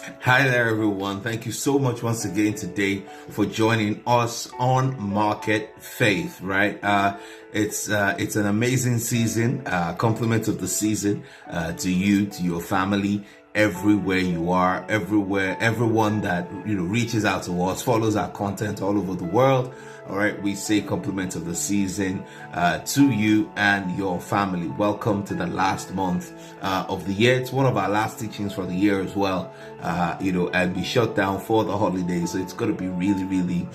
Hi there, everyone. Thank you so much once again today for joining us on Market Faith. Right? It's an amazing season. Compliment of the season to you, to your family, everywhere you are, everyone that reaches out to us, follows our content all over the world. All right, we say compliment of the season to you and your family. Welcome to the last month of the year. It's one of our last teachings for the year as well. And we shut down for the holidays, so it's going to be really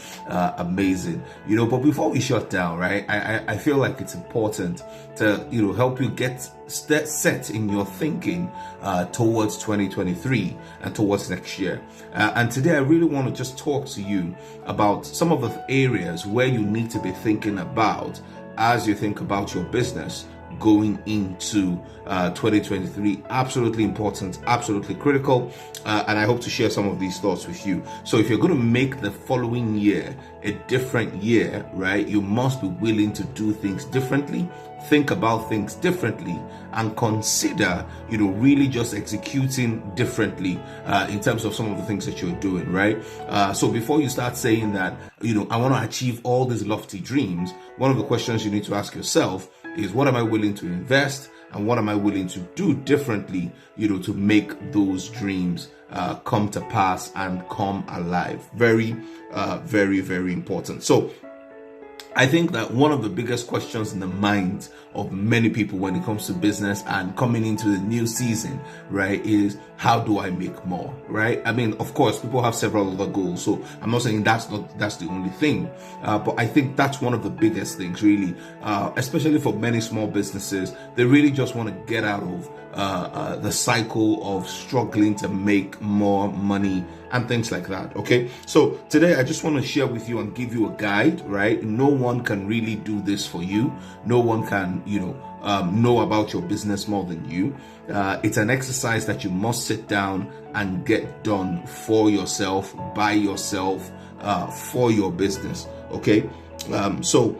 amazing. But before we shut down, right, I feel like it's important to help you get set in your thinking towards 2023 and towards next year. And today I really want to just talk to you about some of the areas where you need to be thinking about as you think about your business going into 2023. Absolutely important, absolutely critical, and I hope to share some of these thoughts with you. So if you're going to make the following year a different year, right, you must be willing to do things differently, think about things differently, and consider really just executing differently in terms of some of the things that you're doing, right? So before you start saying that I want to achieve all these lofty dreams, one of the questions you need to ask yourself is, what am I willing to invest and what am I willing to do differently to make those dreams come to pass and come alive? Very important. So I think that one of the biggest questions in the minds of many people when it comes to business and coming into the new season, right, is how do I make more, right? I mean, of course, people have several other goals, so I'm not saying that's the only thing, but I think that's one of the biggest things, really, especially for many small businesses. They really just want to get out of the cycle of struggling to make more money and things like that. Okay, so today I just want to share with you and give you a guide, right? No one can really do this for you. No one can know about your business more than you. It's an exercise that you must sit down and get done for yourself, by yourself, for your business. Okay, so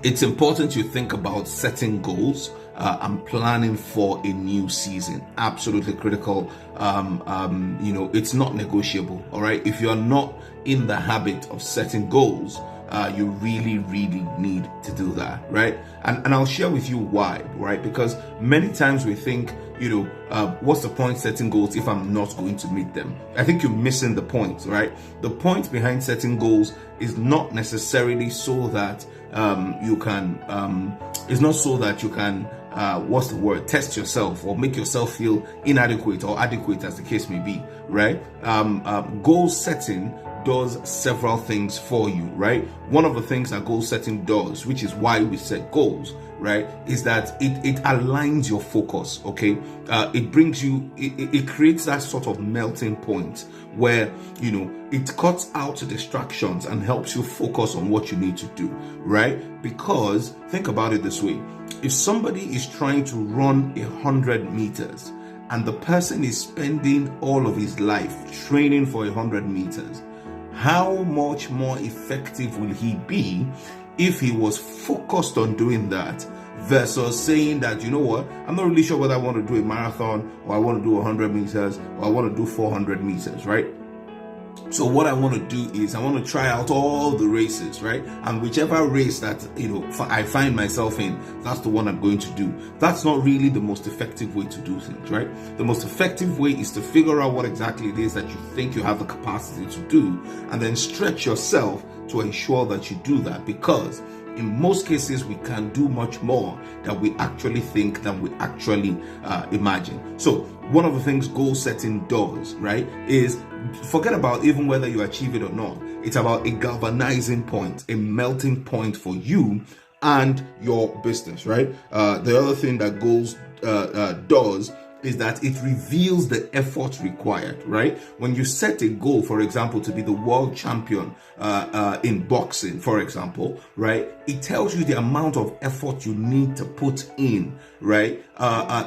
it's important you think about setting goals and planning for a new season. Absolutely critical. It's not negotiable. All right. If you're not in the habit of setting goals, you really need to do that, right? And I'll share with you why, right? Because many times we think, what's the point setting goals if I'm not going to meet them? I think you're missing the point, right? The point behind setting goals is not necessarily so that you can test yourself or make yourself feel inadequate or adequate, as the case may be, right? Goal setting does several things for you, right? One of the things that goal setting does, which is why we set goals, right, is that it aligns your focus. Okay, it brings you, it creates that sort of melting point where it cuts out distractions and helps you focus on what you need to do, right? Because think about it this way: if somebody is trying to run 100 meters and the person is spending all of his life training for 100 meters, how much more effective will he be if he was focused on doing that versus saying that, I'm not really sure whether I want to do a marathon or I want to do 100 meters or I want to do 400 meters, right? So what I want to do is I want to try out all the races, right? And whichever race that, I find myself in, that's the one I'm going to do. That's not really the most effective way to do things, right? The most effective way is to figure out what exactly it is that you think you have the capacity to do, and then stretch yourself to ensure that you do that, because in most cases we can do much more than we actually think, than we actually imagine. So one of the things goal setting does, right, is forget about even whether you achieve it or not. It's about a galvanizing point, a melting point for you and your business, right? The other thing that goals does is that it reveals the effort required, right? When you set a goal, for example, to be the world champion in boxing, for example, right? It tells you the amount of effort you need to put in, right?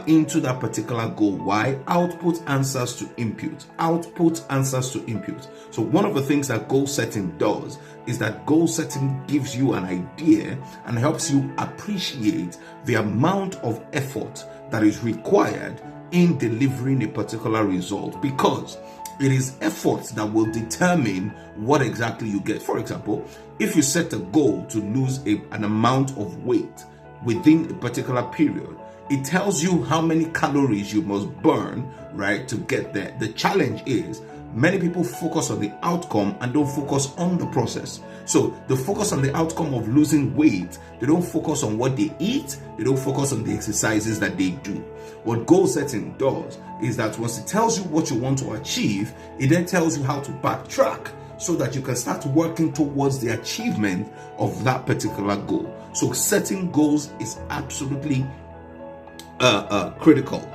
Into that particular goal. Why? Output answers to input. Output answers to input. So one of the things that goal setting does is that goal setting gives you an idea and helps you appreciate the amount of effort that is required in delivering a particular result, because it is efforts that will determine what exactly you get. For example, if you set a goal to lose an amount of weight within a particular period, it tells you how many calories you must burn, right, to get there. The challenge is many people focus on the outcome and don't focus on the process. So they focus on the outcome of losing weight. They don't focus on what they eat. They don't focus on the exercises that they do. What goal setting does is that once it tells you what you want to achieve, it then tells you how to backtrack so that you can start working towards the achievement of that particular goal. So setting goals is absolutely critical.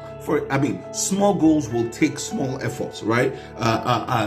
Small goals will take small efforts, right?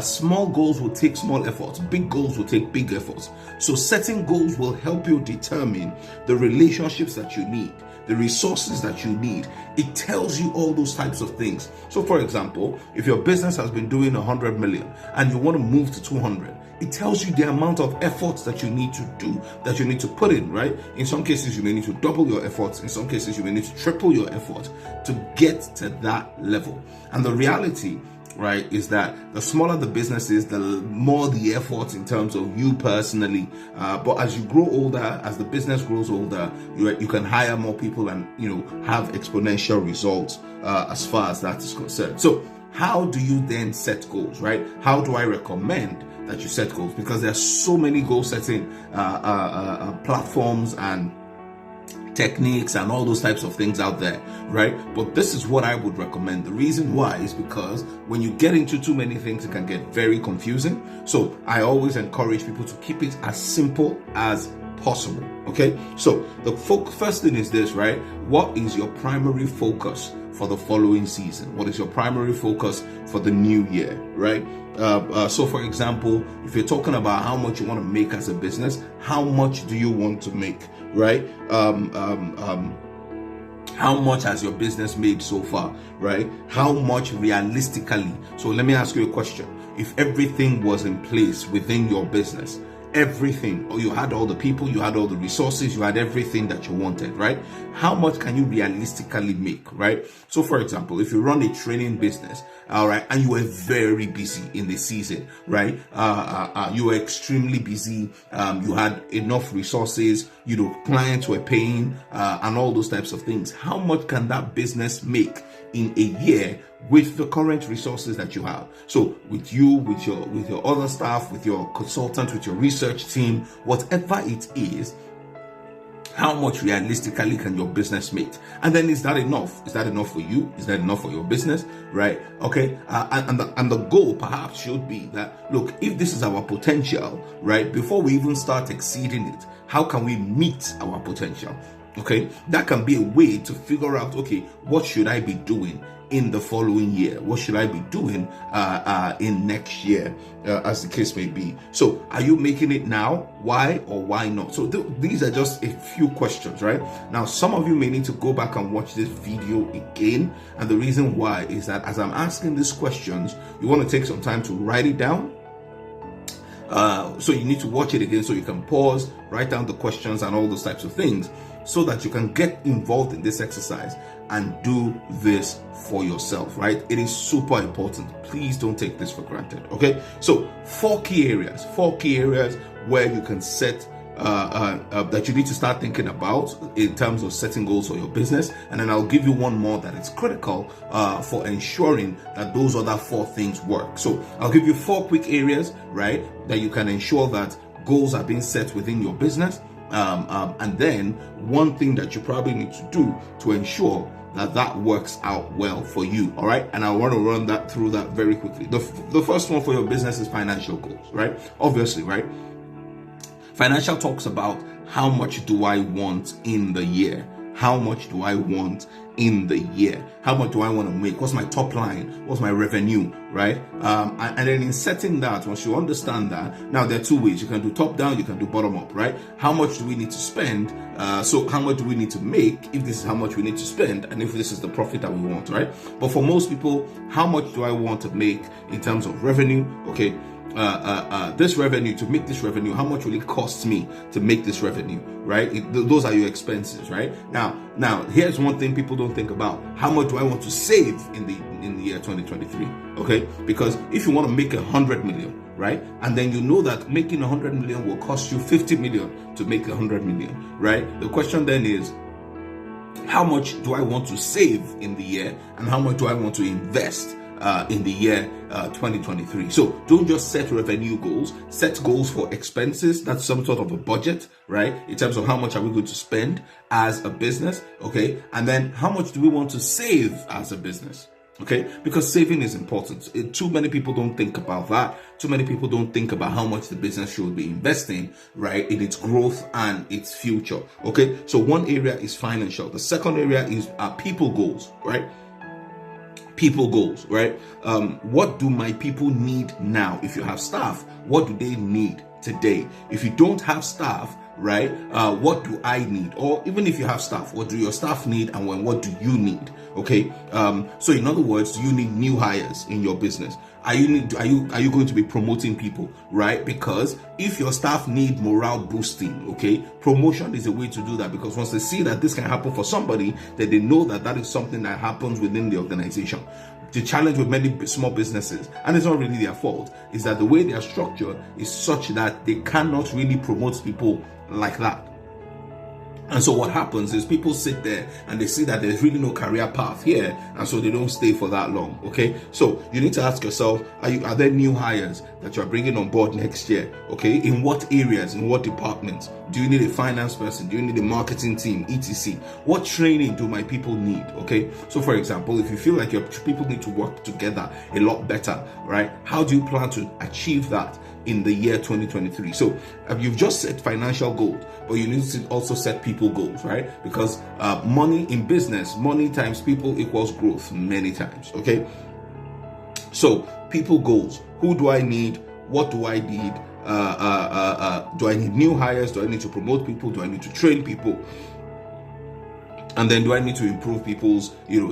Small goals will take small efforts. Big goals will take big efforts. So setting goals will help you determine the relationships that you need, the resources that you need. It tells you all those types of things. So for example, if your business has been doing 100 million and you want to move to 200, it tells you the amount of efforts that you need to do, that you need to put in, right? In some cases, you may need to double your efforts. In some cases, you may need to triple your efforts to get to that level. And the reality, right, is that the smaller the business is, the more the effort in terms of you personally. But as you grow older, as the business grows older, you can hire more people and, have exponential results as far as that is concerned. So how do you then set goals, right? How do I recommend that you set goals? Because there are so many goal setting platforms and techniques and all those types of things out there, right? But this is what I would recommend. The reason why is because when you get into too many things, it can get very confusing. So I always encourage people to keep it as simple as possible. Okay, so the first thing is this, right? What is your primary focus for the following season? What is your primary focus for the new year, right? So for example, if you're talking about how much you want to make as a business, how much do you want to make, right? How much has your business made so far, right? How much realistically? So let me ask you a question. If everything was in place within your business, everything, or you had all the people, you had all the resources, you had everything that you wanted, right? How much can you realistically make, right? So for example, if you run a training business, all right, and you were very busy in the season, right? You were extremely busy. You had enough resources, clients were paying, and all those types of things. How much can that business make in a year with the current resources that you have? So with you, with your other staff, with your consultant, with your research team, whatever it is, how much realistically can your business make? And then is that enough? Is that enough for you? Is that enough for your business? Right? Okay. And the goal perhaps should be that, look, if this is our potential, right, before we even start exceeding it, how can we meet our potential? Okay, that can be a way to figure out, okay, what should I be doing in the following year? What should I be doing in next year, as the case may be? So are you making it now? Why or why not? So these are just a few questions, right? Now, some of you may need to go back and watch this video again. And the reason why is that as I'm asking these questions, you want to take some time to write it down. So you need to watch it again so you can pause, write down the questions and all those types of things, so that you can get involved in this exercise and do this for yourself, right? It is super important. Please don't take this for granted, okay? So four key areas where you can set that you need to start thinking about in terms of setting goals for your business. And then I'll give you one more that is critical for ensuring that those other four things work. So I'll give you four quick areas, right, that you can ensure that goals are being set within your business. And then one thing that you probably need to do to ensure that works out well for you. All right. And I want to run through that very quickly. The first one for your business is financial goals, right? Obviously, right? Financial talks about how much do I want in the year? How much do I want in the year? How much do I want to make? What's my top line? What's my revenue, right? And then in setting that, once you understand that, now there are two ways. You can do top down, you can do bottom up, right? How much do we need to spend? So how much do we need to make if this is how much we need to spend and if this is the profit that we want, right? But for most people, how much do I want to make in terms of revenue? Okay. this revenue, to make this revenue, how much will it cost me to make this revenue, right? Those are your expenses, right? Now here's one thing people don't think about: how much do I want to save in the year 2023? Okay, because if you want to make 100 million, right, and then you know that making 100 million will cost you 50 million to make 100 million, right? The question then is, how much do I want to save in the year, and how much do I want to invest in the year 2023? So don't just set revenue goals, set goals for expenses. That's some sort of a budget, right? In terms of how much are we going to spend as a business, okay? And then how much do we want to save as a business? Okay, because saving is important. Too many people don't think about that. Too many people don't think about how much the business should be investing, right, in its growth and its future. Okay, so one area is financial. The second area is people goals, right? People goals, right? What do my people need now? If you have staff, what do they need today? If you don't have staff, right, what do I need? Or even if you have staff, what do your staff need, and what do you need? Okay, so in other words, do you need new hires in your business? Are you going to be promoting people, right? Because if your staff need morale boosting, okay, promotion is a way to do that, because once they see that this can happen for somebody, then they know that that is something that happens within the organization. The challenge with many small businesses, and it's not really their fault, is that the way they are structured is such that they cannot really promote people like that. And so what happens is people sit there and they see that there's really no career path here, and so they don't stay for that long. Okay, so you need to ask yourself, are there new hires that you're bringing on board next year? Okay, in what areas, in what departments? Do you need a finance person? Do you need a marketing team, etc? What training do my people need? Okay, so for example, if you feel like your people need to work together a lot better, right, how do you plan to achieve that in the year 2023? So you've just set financial goals, but you need to also set people goals, right? Because money in business, money times people equals growth many times. Okay, so people goals: who do I need? What do I need? Do I need new hires? Do I need to promote people? Do I need to train people? And then do I need to improve people's,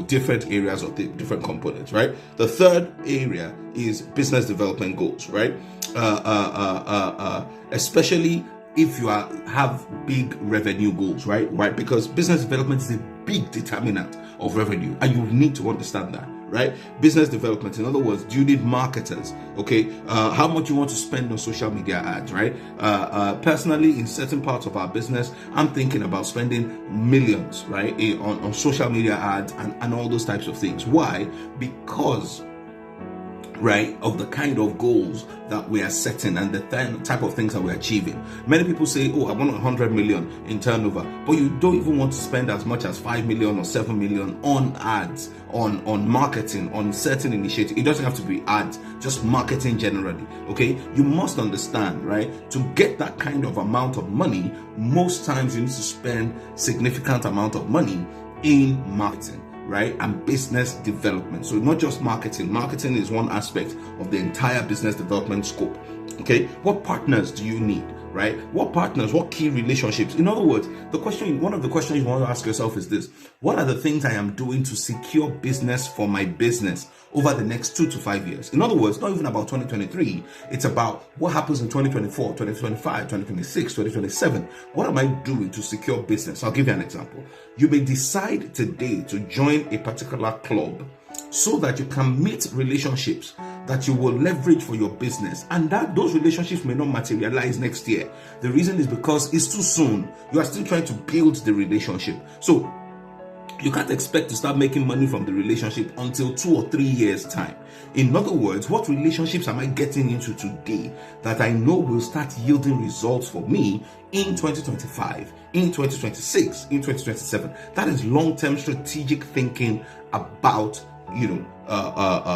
different areas or different components, right? The third area is business development goals, right? Especially if you have big revenue goals, right? Right? Because business development is a big determinant of revenue, and you need to understand that, right? Business development, in other words, do you need marketers? Okay, how much you want to spend on social media ads, right? Personally, in certain parts of our business, I'm thinking about spending millions, right, on social media ads and all those types of things. Why? Because, right, of the kind of goals that we are setting and the type of things that we're achieving. Many people say, oh, I want 100 million in turnover, but you don't even want to spend as much as 5 million or 7 million on ads, on marketing, on certain initiatives. It doesn't have to be ads, just marketing generally. Okay, you must understand, right, to get that kind of amount of money, most times you need to spend significant amount of money in marketing, right, and business development. So not just marketing. Marketing is one aspect of the entire business development scope. Okay, what partners do you need, right? What partners, what key relationships? In other words, one of the questions you want to ask yourself is this: what are the things I am doing to secure business for my business over the next 2 to 5 years? In other words, not even about 2023. It's about what happens in 2024, 2025, 2026, 2027. What am I doing to secure business? I'll give you an example. You may decide today to join a particular club so that you can meet relationships that you will leverage for your business, and that those relationships may not materialize next year. The reason is because it's too soon. You are still trying to build the relationship. So you can't expect to start making money from the relationship until 2 or 3 years time. In other words, what relationships am I getting into today that I know will start yielding results for me in 2025, in 2026, in 2027? That is long-term strategic thinking about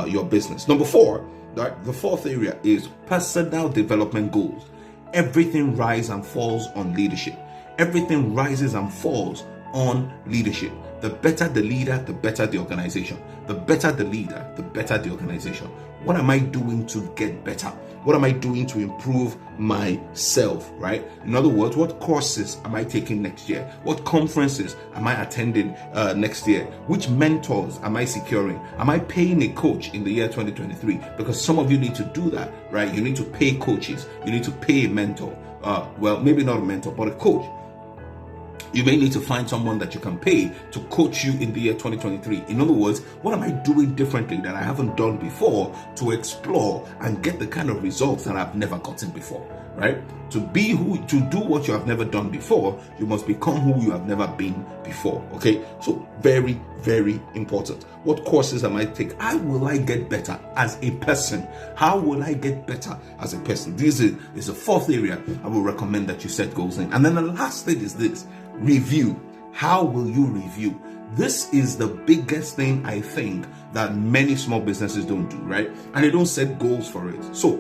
your business. Number 4, right, the fourth area is personal development goals. Everything rises and falls on leadership. Everything rises and falls on leadership. The better the leader, the better the organization. The better the leader, the better the organization. What am I doing to get better? What am I doing to improve myself, right? In other words, what courses am I taking next year? What conferences am I attending next year? Which mentors am I securing? Am I paying a coach in the year 2023? Because some of you need to do that, right? You need to pay coaches. You need to pay a mentor. Well, maybe not a mentor, but a coach. You may need to find someone that you can pay to coach you in the year 2023. In other words, what am I doing differently that I haven't done before to explore and get the kind of results that I've never gotten before, right? To do what you have never done before, you must become who you have never been before, okay? So very, very important. What courses am I taking? How will I get better as a person? How will I get better as a person? This is a fourth area I will recommend that you set goals in. And then the last thing is this. Review. How will you review? This is the biggest thing I think that many small businesses don't do, right? And they don't set goals for it. So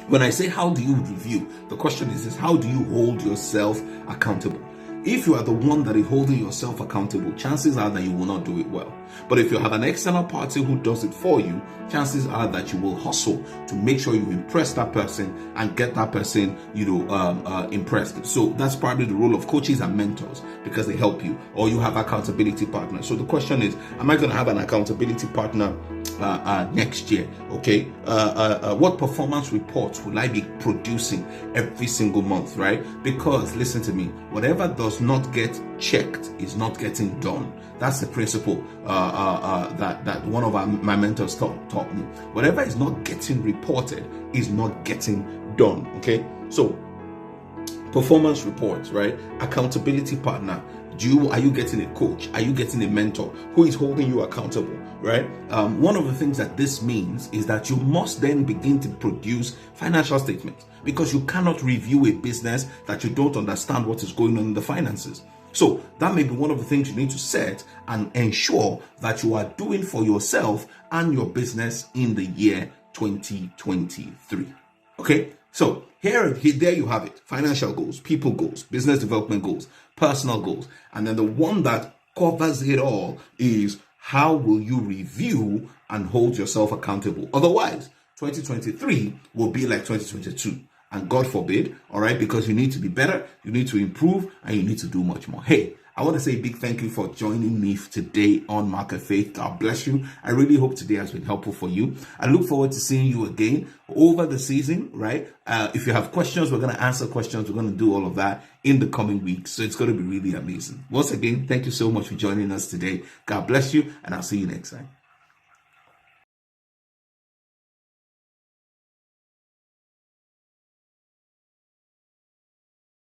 when I say how do you review, the question is how do you hold yourself accountable? If you are the one that is holding yourself accountable, chances are that you will not do it well. But if you have an external party who does it for you, chances are that you will hustle to make sure you impress that person and get that person, impressed. So that's probably the role of coaches and mentors, because they help you, or you have accountability partners. So the question is, am I going to have an accountability partner next year? Okay. What performance reports will I be producing every single month, right? Because listen to me, whatever does not get checked is not getting done. That's the principle that one of my mentors taught me. Whatever is not getting reported is not getting done. Okay, so performance reports, right? Accountability partner. Are you getting a coach? Are you getting a mentor who is holding you accountable, right? One of the things that this means is that you must then begin to produce financial statements, because you cannot review a business that you don't understand what is going on in the finances. So that may be one of the things you need to set and ensure that you are doing for yourself and your business in the year 2023. Okay, so there you have it. Financial goals, people goals, business development goals, personal goals. And then the one that covers it all is how will you review and hold yourself accountable? Otherwise, 2023 will be like 2022. And God forbid, all right, because you need to be better, you need to improve, and you need to do much more. Hey, I want to say a big thank you for joining me today on Market Faith. God bless you. I really hope today has been helpful for you. I look forward to seeing you again over the season, right? If you have questions, we're going to answer questions. We're going to do all of that in the coming weeks. So it's going to be really amazing. Once again, thank you so much for joining us today. God bless you, and I'll see you next time.